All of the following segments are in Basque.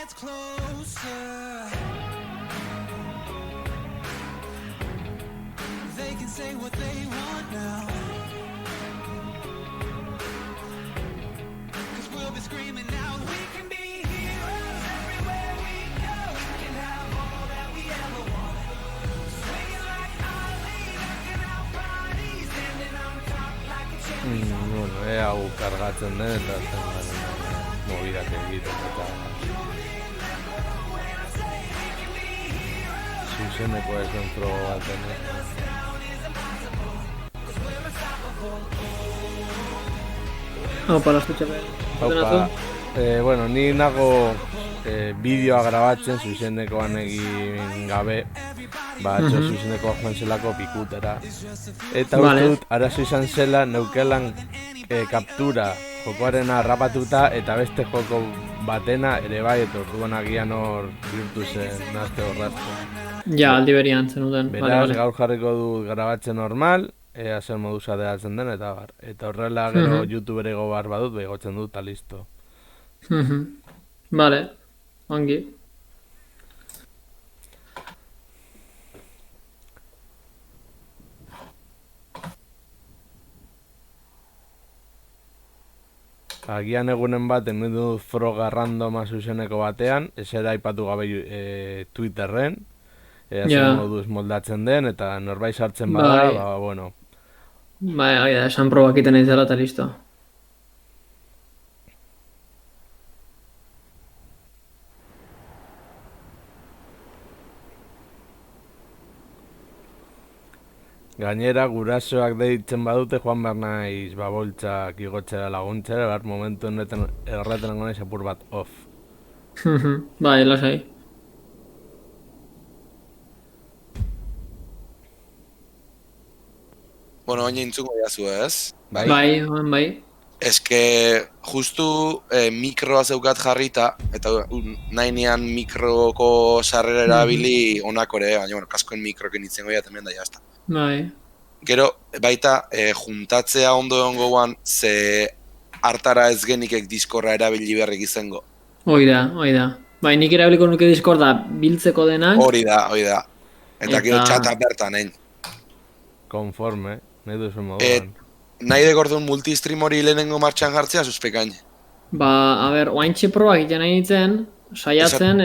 Bueno, hau kargatzen den eta mobidak egiten eta zuzeneko ez dentro baten. Haupa, lasko txape. Haupa, bueno, ni nago bideoa grabatzen zuzenekoan egin gabe, zuzenekoa joan zelako pikutera. Eta uste dut, arazo izan zela, neukelan kaptura jokoarena harrapatuta eta beste joko batena ere bai, eta orduan agian hor bihurtu zen nazte horrazko. Ja, aldi berian zenuten. Beraz, gaur jarriko dut grabatzen normal, ea zer moduz aderatzen den, eta bar. Eta horrela gero YouTuberego bar badut, begotzen dut, eta listo. Vale, ongi. Agian egunen bat, hemen dut froga randoma zuzeneko batean, esera aipatu gabe Twitterren, zer moduz moldatzen den, eta norbait sartzen bada, ba, bueno. Bai, esan probak iten nahi zela eta listo. Gainera, gurasoak deitzen badute joan behar naiz baboltzak igotzera laguntzera, behar momentu honetan erraten naiz apur bat off. Bai, lasai. Bueno, baina intzuko jazu ez? Bai. Eske, justu mikroa zeukat jarrita, eta nahi nian mikroko sarrera erabili onakore, baina, bueno, kaskoen mikroken itzen goia temen da jazta. Bai. Gero, baita, juntatzea ondo egongo guan, ze hartara ez genikek Discorda erabili berrik izango. Oida. Bai, nik erabiliko nuke Discorda biltzeko denak. Hori da. Eta gero txata bertan, egin. Konforme, nahi duzu moduan. Nahi degordun multistream hori lehenengo martxan jartzea, suspekain. Ba, a ber, oaintxe probak iten nahi ditzen, saiatzen,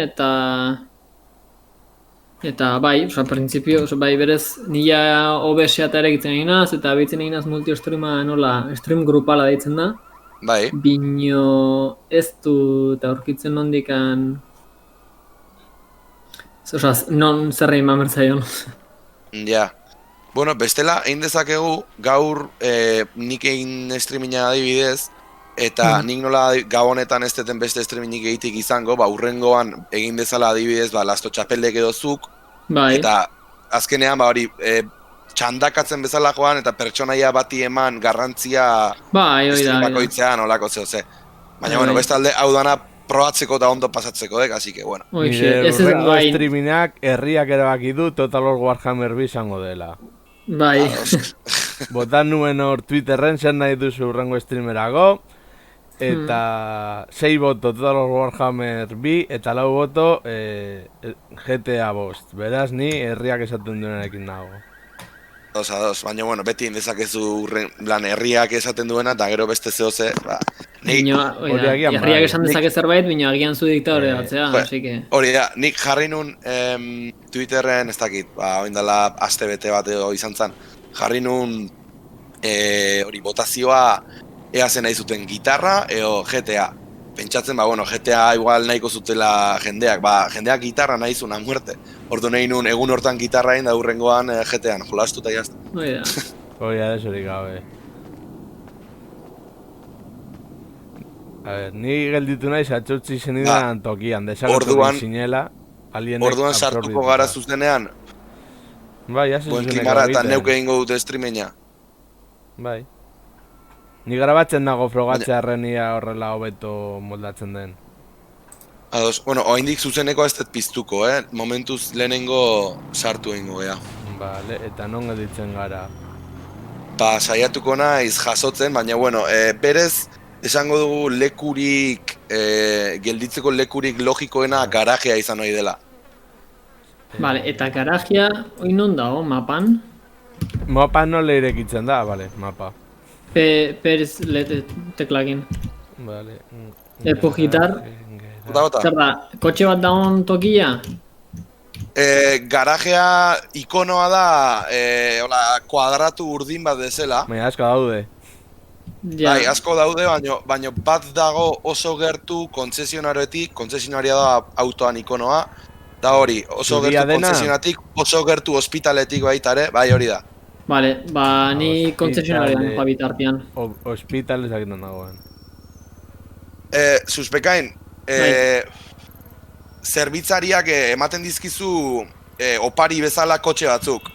eta bai, printzipio, bai, berez, nila OBS-a ere egiten egin naz, eta abitzen egin naz multi-streama nola, stream grupala deitzen da. Bai. Bino ez du, eta aurkitzen nondikan, non zerrein mamertzaion. Ja. Bueno, bestela, egin dezakegu, gaur nik egin streaminga adibidez, eta nik nola gabonetan ez deten beste streamingik egitik izango, ba, urrengoan egin dezala adibidez, ba, Lasto Txapeldek edo zuk, eta azkenean, ba, hori, txandakatzen bezala joan, eta pertsonaia bati eman garrantzia stream bakoitzean, olako ze. Baina, bueno, bestalde, hau dana probatzeko eta ondo pasatzeko, así que, bueno. Nire urrengo streaminak herriak erabaki du Total War Warhammer 2 izango dela. Bai. Botan nuen hor Twitterren zer nahi duzu urrengo streamerago, eta 6 boto Total War Warhammer 2 eta 4 boto GTA 5. Beraz, ni herriak esaten duenarekin nago. Ados, baina, bueno, beti indezakezu herriak esaten duena, eta gero beste zehoze, ba... Herriak esan dezake zerbait, baina agian zu diktadore batzea, así que... Hori da, nik jarri nun Twitterren, ez dakit, ba, oindala aste bete bat edo izan zen, jarri nun hori botazioa ea zen nahi zuten gitarra edo GTA. Pentsatzen, ba, bueno, GTA igual nahiko zutela jendeak, ba, jendeak gitarra nahi zuen a muerte. Ordu nahi nun egun hortan gitarra egin da hurrengoan GTA-an, jolastu eta jazta. Hoi da. Hoi da, desorik gabe. A ver, ni gelditu nahi zatxotzi zenidan tokian, desagertu zinela. Orduan sartuko gara zuzenean. Bai, hasi zuzeneko egiten. Buen klimara eta neuke egingo dute streamenia. Bai. Ni grabatzen nago frogatzea arrenia horrela hobeto moldatzen den. Ados, bueno, oraindik zuzeneko ez dut piztuko, momentuz lehenengo sartu egingo, ea. Bale, eta non gelditzen gara? Ba, saiatuko naiz jasotzen, baina, bueno, berez, esango dugu lekurik gelditzeko lekurik logikoena garajea izan ohi dela. Vale, eta garajea, hoi non dago, mapan? Mapa nola irekitzen da, vale, mapa. Perez teklakin. Vale. Epogitar. Bota. Zer da, kotxe bat dagoen tokia? Garajea ikonoa da, hola, kuadratu urdin bat dezela. Baina asko daude. Ja. Bai, asko daude, baino bat dago oso gertu kontzesionaria da autoan ikonoa. Da hori, oso Zuria gertu dena? kontzesionatik, oso gertu ospitaletik baita ere, bai hori da. Vale, ba, ni Hospitale- kontzezionarian joa bitartian. Hospital ezakitan dagoen. Suspekain, zerbitzariak ematen dizkizu opari bezala kotxe batzuk.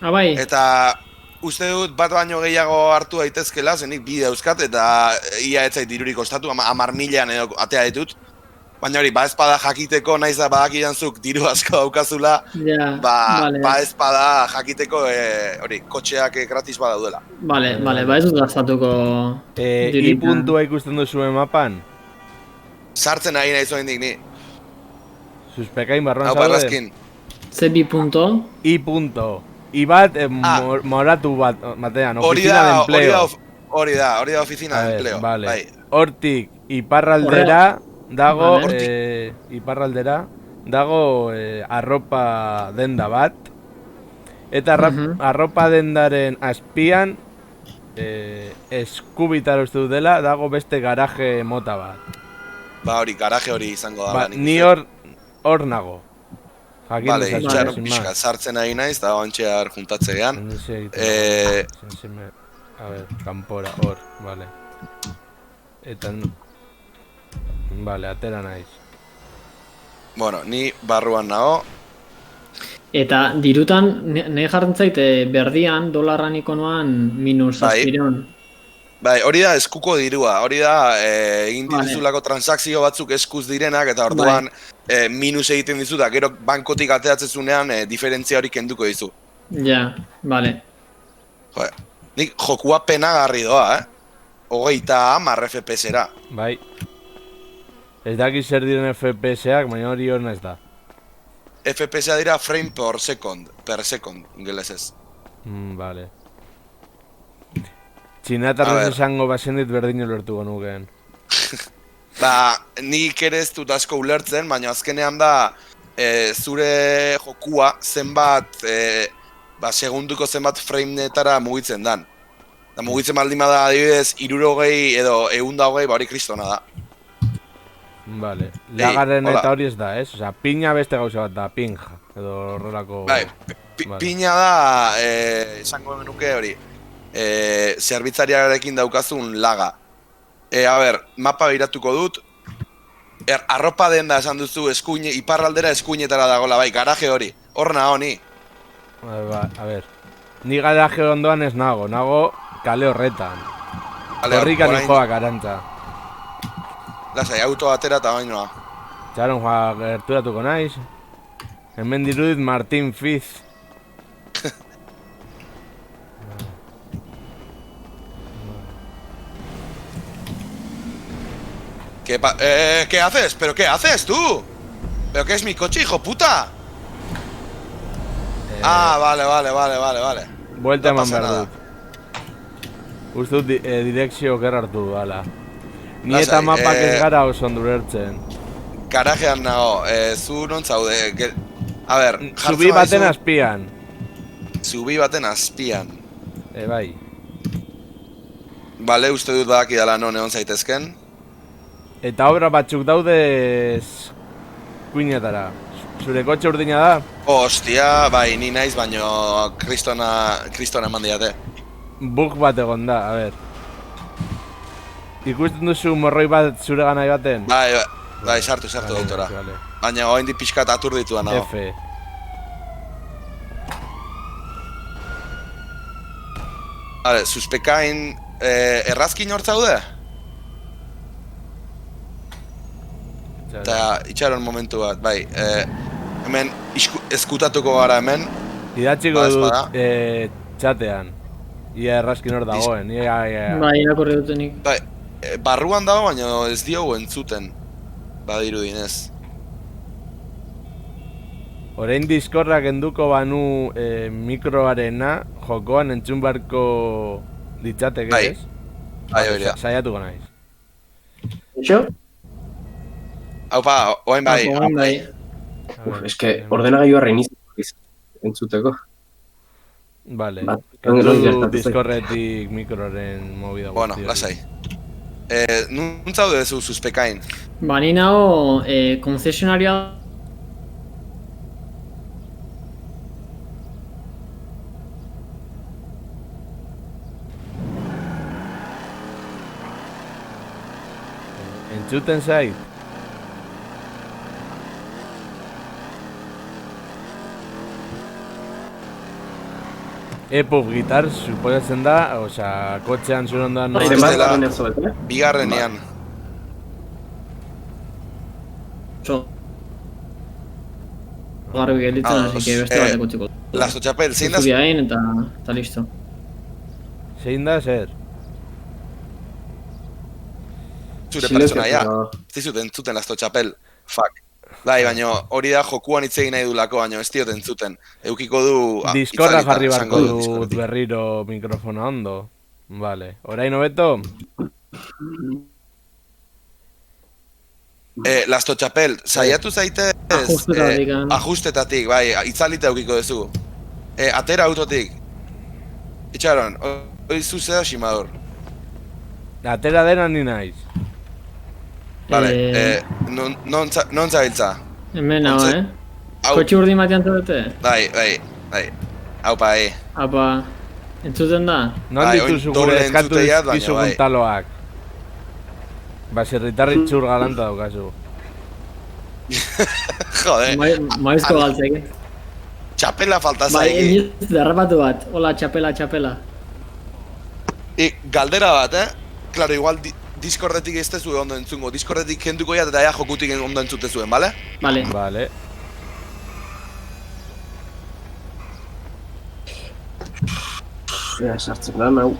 Ah, bai? Eta uste dut bat baino gehiago hartu daitezkela, zenik bi dauzkat, eta ia ez zait dirurik ostatu, 10.000 edo atea ditut. Baina hori, ba ezpada jakiteko, naiz da badakidan zuk diru asko daukazula, Ja, vale. ba ezpada jakiteko hori, kotxeak gratis badaudela. Vale, ba ez dut gastatuko I dirika. puntua ikusten duzuen mapan? Sartzen ari nahi zoen ni. Suspekain barruan Hau zaude? barrazkin. Ze bi punto? I punto. I bat moratu bat, batean, oficina de empleo. Hori da oficina A de ver, empleo. vale. Bai. Hortik iparraldera dago, Vale. iparraldera dago arropa denda bat. Eta arropa dendaren azpian eskubitar uste dut dela dago beste garaje mota bat. Ba hori, garaje hori izango da. Ba, ni hor nago. Jakin Vale, dezazu, itxaron sin pixka, más. sartzen ari naiz, da bantxear juntatzean. A ver, kanpora, hor, vale. Eta... Vale, atera naiz. Bueno, ni barruan nago. Eta dirutan, nahi jartzen zaite berdian, dolarran ikonoan minus Bai. aspiron. Bai, hori da eskuko dirua, hori da egin Vale. dituzulako transakzio batzuk eskuz direnak, eta orduan minus egiten dizu, da gero bankotik ateatzezunean diferentzia hori kenduko dizu. Ja, vale. Joder, nik jokua penagarri doa, 30 FPS-era. Bai. Ez dakit zer diren FPS-ak, baina hori hor ez da. FPS-a dira frame per second, ingelesez. Vale. A Txinatarrez ver. esango bazen dit berdino lortuko nukeen. Ba, nik ere ez dut asko ulertzen, baina azkenean da zure jokua zenbat, segunduko zenbat frame-netara mugitzen dan. Da mugitzen baldin bada adibidez 60 edo 120, ba hori kristona da. Vale. Lagaren hola. eta hori ez da, ez? Osea, pina beste gauza bat da, pinja. Edo horrelako... Bai, Vale. pina da, esango menuke hori, zerbitzariarekin daukazun laga. A ber, mapa behiratuko dut, arropa denda esan duzu iparraldera eskuinetara dagoela, bai, garaje hori, hor nago ni. A ver. Ni garaje ondoan ez nago kale horretan. Vale, Horrikan orain- joak arantza. Lasai, auto atera eta bainoa. Txaron joa gerturatuko naiz. Hemen dirudit Martin Fiz. ¿Qué haces? ¿Pero qué haces tú? ¿Pero qué es mi coche, hijo puta? Ah, vale. Buelta No eman pasa behar nada. dut. Uste dut direkzio gerrartu dala. Ni Lasai, eta mapak ez gara oso ondo ulertzen. Garajean nago, zu non zaude? A ber, Zubi baten azpian. Zubi baten azpian. Bai. Bale, uste dut badakidala non egon zaitezken. Eta obra batzuk daude kuinetara. Zure kotxe urdina da? Ostia, bai, ni naiz, baino kristona eman diate. Bug bat egon da, a ber. Ikusten duzu morroi bat zure ganai baten? Bai, sartu deitora. Vale. Baina oraindik pixkat aturditua nago. F. Vale, suspekain errazkin hor zaude? Eta itxaron momentu bat, bai, hemen eskutatuko gara hemen. Idatziko Ba, dut espada. txatean. Ia errazkin hor dagoen, ia... Bai, irakurri dutenik. Bai, barruan dago, baina ez diogu entzuten. Badirudinez. Orain Discordak enduko banu mikroarena, jokoan entzun barko ditzateke, Bai. ez? Bai, hori da. Saiatuko naiz. Eixo? Haupa, oain bai. Orain bai. Eske, ordenagailua reiniziatu entzuteko. Vale. Ba, Entzun gertatu zait. Discordetik mikroren movida Bueno, guzti hori. lasai. Nuntzaude zu suspekain? Ba, ni nago konzesionarioa Entzuten zait? Epub gitar, suposatzen da, osea, kotxean zure ondoan Bai, Zenbat bestela- garen ez zoet, Bigarrenean. oso garbi gelditzen, Ah, así que beste bateko txiko. Lazo txapel, zein da Zuzubia egin eta listo. Zein da zer? zure pertsonaia? Ez dizut entzuten lazo txapel. Fuck. Bai, baina hori da jokuan hitz egin nahi dulako, baina ez diot entzuten. Eukiko du... Discorda itzalita, jarri esango barko dut dut Discordetik. berriro mikrofona ondo. Vale. Orain hobeto? Lasto txapel, saiatu zaitez... Ajustetatik, ajustetatik, bai, itzalita eukiko duzu. Atera autotik. Itxaron, hori zuzea simador. Atera dena ni naiz. Vale, non zabiltza? Hemen nago, Ontze- Hau, Kotxe urdin batean zaudete? bai. Haupa, Apa, entzuten da? Non Bai, dituzu oin gure doble eskatu entzuteiat, baina dizkizugun bai. taloak? Baserritarri txur galanta daukazu. Jode, Maizko galtzeke. txapela falta Bai, zaiki. emiz derrapatu bat. Hola, txapela. Galdera bat, Claro, igual Discordetik ez tezu ondo entzungo. Discordetik kenduko jat eta ja jokutik ondo entzute zuen, bale? Vale. Vale. Sartzen da, nau.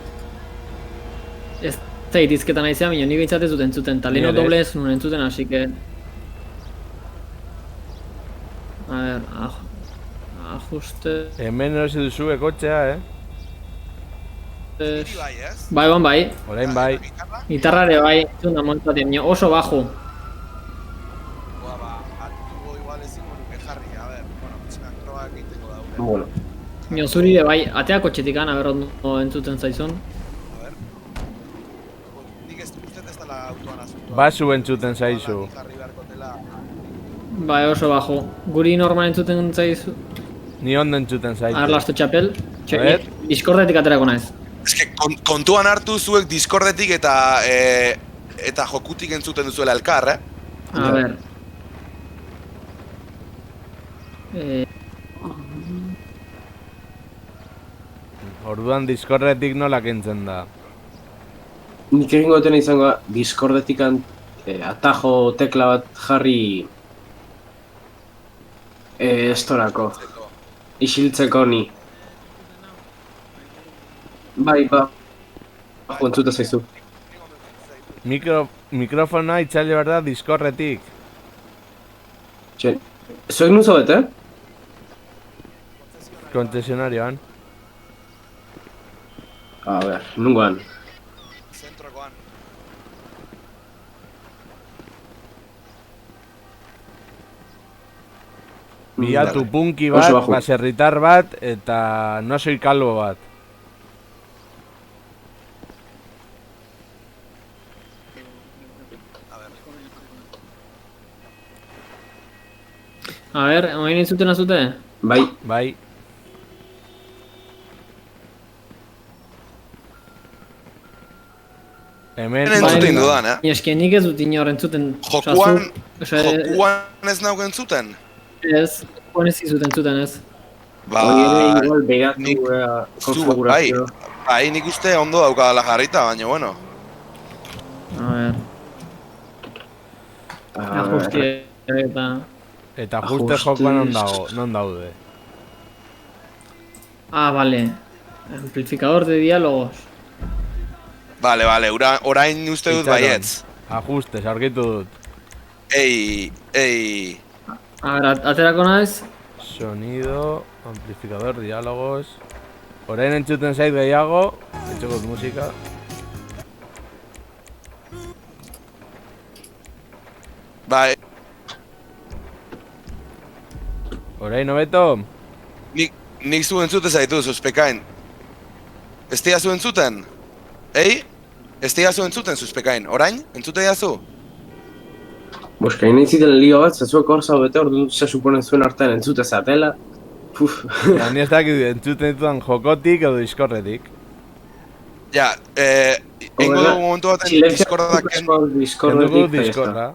Ez zait izketan naizea, baina ni behintzat ez dut entzuten. Ta leheno Ni ere doble ez. ez nuen entzuten, así que... A ver, ajuste... Hemen erosi duzue kotxea, Bai, ez? Bai, bai. Orain bai. Gitarra ere bai, entzun da montaten, baina oso bajo. Boa, ba, aktibo igual ezingo nuke jarri, a ver, bueno, pizkan probak egiteko daude. Bueno, Baina zuri ere bai, atea kotxetik a ber ondo entzuten zaizun. A ver. Nik ez dut ez dela autoan asuntoa. Basu entzuten zaizu. Jarri beharko dela. Bai, oso bajo. Guri normal entzuten zaizu. Ni ondo entzuten zaitu. Arlasto txapel. A ver. Discordetik aterako naiz. Ez que kontuan hartu zuek Discordetik eta jokutik entzuten duzuela elkar, A ber. Orduan Discordetik nola kentzen da. nik egingo dutena izango da, Discordetik atajo tekla bat jarri estorako, isiltzeko ni. Bai, ba, entzuta zaizu. Mikrofona itzali behar da Discordetik. Txen, zuek nun zaudete? Konzesionarioan. A ber, nungoan. Zentrokoan. Bilatu Vale. punki Oso bat, bajo. baserritar bat, eta no soy calvo bat. A ber, oin entzuten azute? Bai, Bai. Hemen... Hemen entzuten dudan, Eske nik ez dut inor entzuten. Jokuan, Osea, jokuan ez nauk entzuten? ez, jokuan ez dizut entzuten ez. Ba, hori ere igual behatu nik- konfigurazio. bai, nik uste ondo daukadala jarrita, baina bueno. A ber, A ajusti ber, eta... Eta juste Ajustes. jokoan non daude. Ah, vale. Amplificador de diálogos. Vale, orain uste dut Itxaron. baietz. Ajustes, aurkitu dut. Ei. A ver, aterako naiz. Sonido, amplificador, diálogos... Orain entzuten zait gehiago, etxeko musika. Bai, Orain hobeto? nik zu entzute zaitu, suspekain. Ez tia zu entzuten? Ez tia zu entzuten, suspekain. Orain, entzute jazu? Boska, nahi ziten lio bat, zezuek hor zaudete, orduan se suponen zuen artean entzute zatela. Ja, ni ez dakit entzuten ditudan jokotik edo diskorretik. Ja, ingo dugu momentu baten Discordak Kenduko diskorra.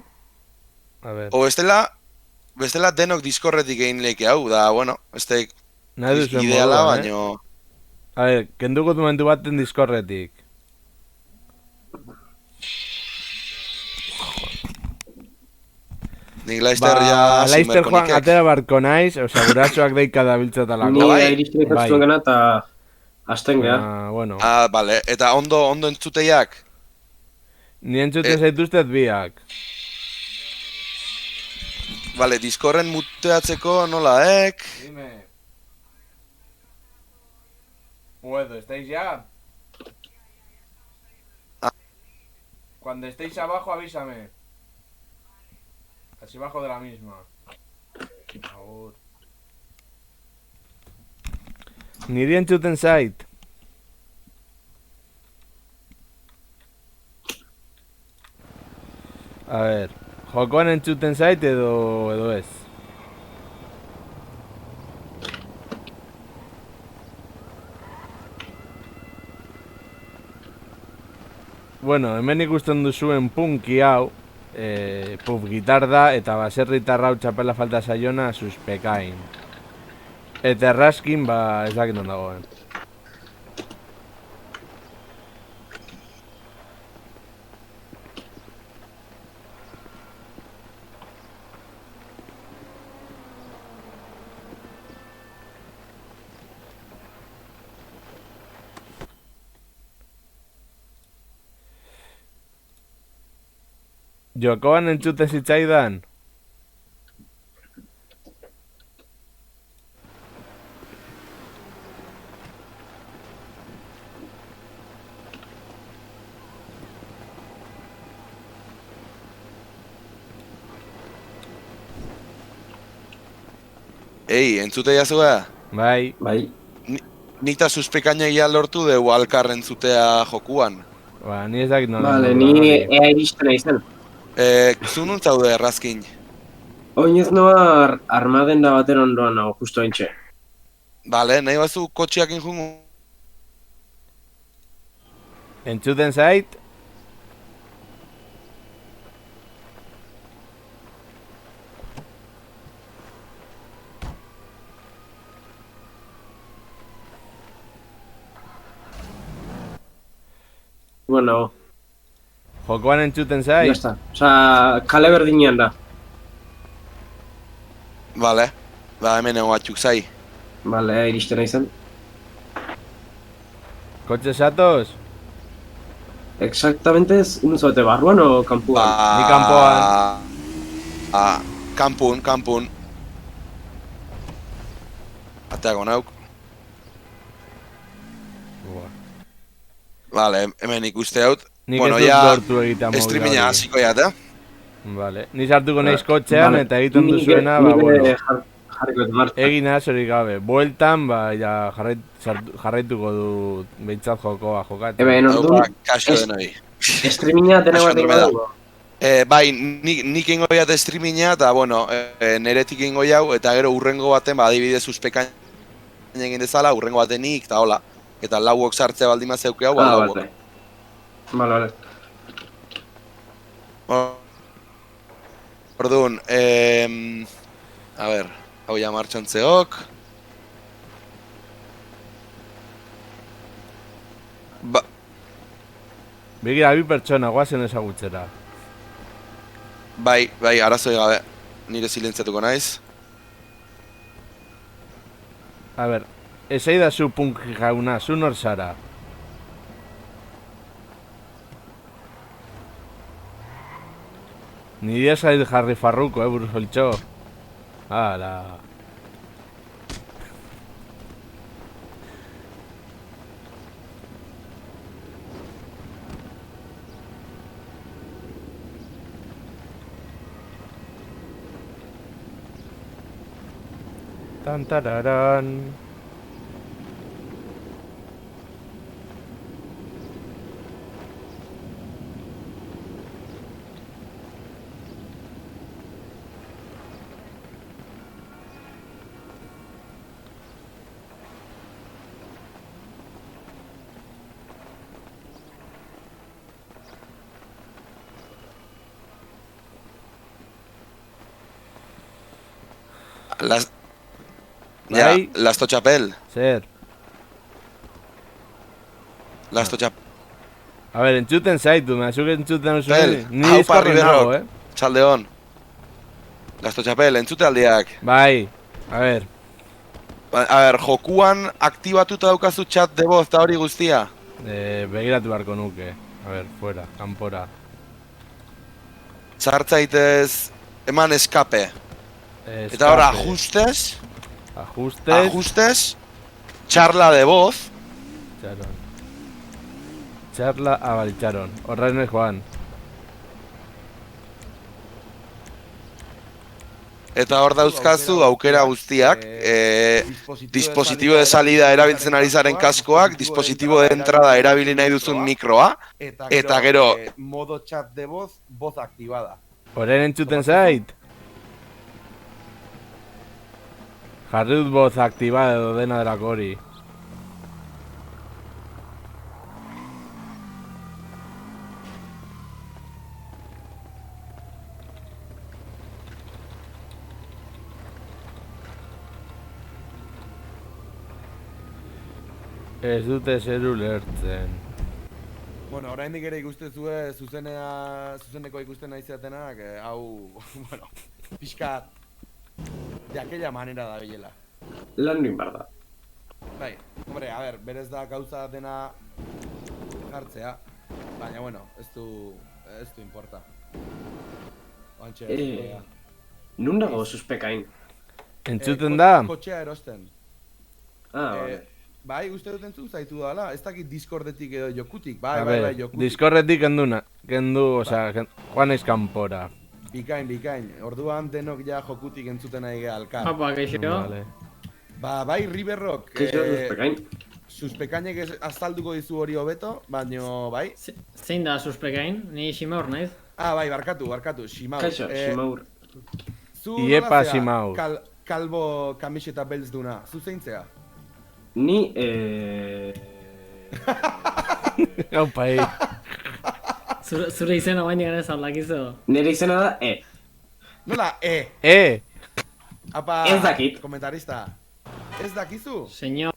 A ver, O bestela denok Discorretik egin leke hau, da, bueno, este nahi duzuen ideala, modua, baino... A ver, kenduko momentu baten diskorretik. Nik Laizter ja Laizter Juan Simerkonikek. atera barko naiz, osea, gurasoak deika dabiltzatalako. Ni bai. iristen zuen gana eta hasten geha. Bueno, Bale, eta ondo entzuteiak? ni entzuten zaituztet biak. Bale, Discorren muteatzeko nola, Dime. ¿Puedo? ¿Estáis ya? Cuando estéis abajo, avísame. Así bajo de la misma. Por favor. Niri entzuten zait. A ver, jokoan entzuten zait edo ez. Bueno, hemen ikusten duzuen punki hau, puf gitar da eta baserritar hau txapela falta zaiona suspekain. Eta erraskin, ez dakit non dagoen. Jokoan entzute zitzaidan? Entzute jazua? Bai. Nik ta suspekainegia lortu dugu alkar entzutea jokuan. Ni ez dakit nola. Vale, ni ea iristen aizen. Zu nun zaude errazkin? Oinez noa armaden da bater ondoan nago, justo haintxe. Bale, nahi bazu kotxiakin jungu? Entzuten zait? Bueno, Jokoan entzuten ya zait? está. Osa, kale berdinean da. Bale, hemen ego batzuk zai. Vale, ea iristen aizen. Kotxe satoz? Exactamente ez, unzaute barruan o kanpuan? Ni kanpoan. Kanpun. Ateago nauk. Vale, hemen ikuste haut. Nik ez dut lortu egitea modu Streamina hasiko jat, Vale, ni sartuko naiz kotxean eta egiten duzuena, bueno. Jarriko eta martza. Egin azorik gabe, bueltan, jarraituko dut behintzat jokoa jokatzen. Eben, orduan, Kaso denoi. streaminga dena bat Andromeda. dugu. Bai, nik ingo jat streaminga eta, bueno, neretik ingo jau, eta gero urrengo baten, adibidez suspekain egin dezala, urrengo baten nik, eta hola. Eta lauok sartzea baldima zeuke hau, lauok. Vale. Orduan, a ber, hau ja martxan zeok. Begira, bi pertsona, guazen ezagutzera. Bai, arazoi gabe, nire silentziatuko naiz. A ber, esai da zu punk jauna, zu nor zara? Nire zait jarri farruko, buruz oltxo. Hala. Tantararan. Ja, Bai? Lasto Txapel. Zer. Lasto Txapel. A ber, entzuten zaitu, zuk entzuten zuen. Ni Haupa diskorren nago, Riberrok, txaldeon. Lasto Txapel, entzute aldiak. Bai, a ber. A ber, jokuan aktibatuta daukazu chat de voz eta hori guztia? Begiratu beharko nuke. A ber, fuera, kanpora. Sartzaitez, eman eskape. Eta ahora, ajustes, charla de voz. Txaron. Charla, bai, txaron. Horren joan. Eta hor dauzkazu aukera guztiak, dispositibo de salida erabiltzen ari zaren kaskoak, dispositibo de entrada erabili nahi duzun mikroa, eta gero... modo chat de voz, voz activada. Horren entzuten zait? Jarri dut voz aktibada edo dena delako hori. Ez dute zer ulertzen. Bueno, oraindik ere ikustezue zuzeneko ikusten nahi zatenak, hau, bueno, pixkat, de aquella manera da bilela. Lan nuen bar da. Bai, hombre, a ber, berez da gauza dena jartzea, baina, bueno, ez du importa. Oantxe, Nun dago suspekain? Entzuten da? Kotxea erosten. Vale. Bai, uste dut entzun zaitu dala, ez dakit Discordetik edo jokutik, A bai, ber, jokutik. Discordetik kendu, osea, joan naiz kanpora. Bikain, orduan denok ja jokutik entzuten nahi geha alkar. Apa, keixo. Vale. Ba, bai, Riberrok, Keixo suspekain? suspekainek azalduko dizu hori hobeto, baino, bai? Zein da suspekain? Ni Ximaur naiz. Ah, bai, barkatu, Ximaur. Kaixo, Ximaur. Zu Iepa, nola zea, Ximaur. Kalbo kamiseta beltz duna, zu zeintzea? Ni, Haupa, Zure izena baina gana ez aldakizu. nire izena da, Nola, Apa, Ez dakit. Komentarista. Ez dakizu? Señor,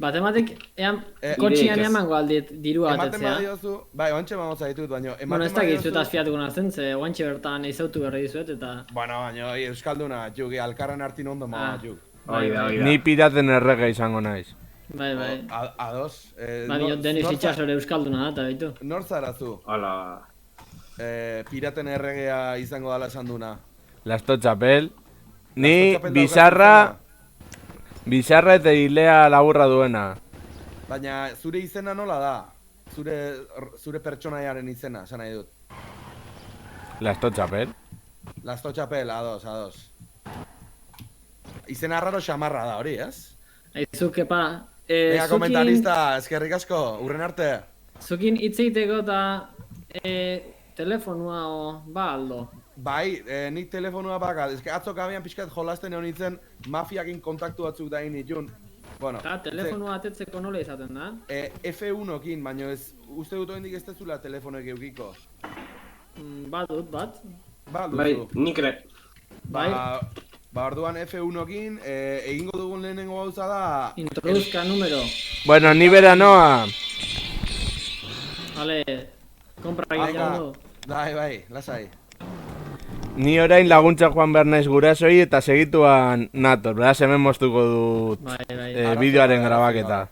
Batematik, nire kotxian ez. emango aldit dirua Ematen atetzea. badiozu, bai, oantxe mamoza ditut, baino, Bueno, ez ematen dakit zuetaz badiozu... fiatuko nazten, ze oantxe bertan izautu berri dizuet eta... Bueno, baino, Euskalduna, juk, alkarren hartin ondo ma, Ah. juk. Oida. Ni piraten errega izango naiz. Bai, bai. Ados. Bai, Denis Itxasore Euskalduna da, eta baitu. Nor zara zu? Hala. Piraten erregea izango dala esan duna. Lasto txapel. Ni Lasto txapel bizarra eta hilea laburra duena. Baina zure izena nola da? Zure pertsonaiaren izena, esan nahi dut. Lasto txapel. Lasto txapel, ados. Izena raro xamarra da hori, ez? Aizu, kepa, Venga, komentarista, eskerrik asko, urren arte. zukin hitz egiteko eta telefonua ba aldo. Bai, nik telefonua baka, eske atzo gabean pixkat jolasten egon nintzen mafiakin kontaktu batzuk da initun. Bueno, Eta telefonua atetzeko nola izaten da? F1-kin, baino ez, uste dut oendik ez dezula telefonoek eukiko. Badut, bat. Ba, Bai, duzu. nik ere. Ba, orduan F1-kin, egingo dugun lehenengo gauza da... Introduzka numero. Bueno, ni bera noa. Vale, kompra egiten du. Bai, lasai. Ni orain laguntza joan behar naiz gurasoi eta segituan nator, beraz hemen moztuko dut Bai. bideoaren grabaketa.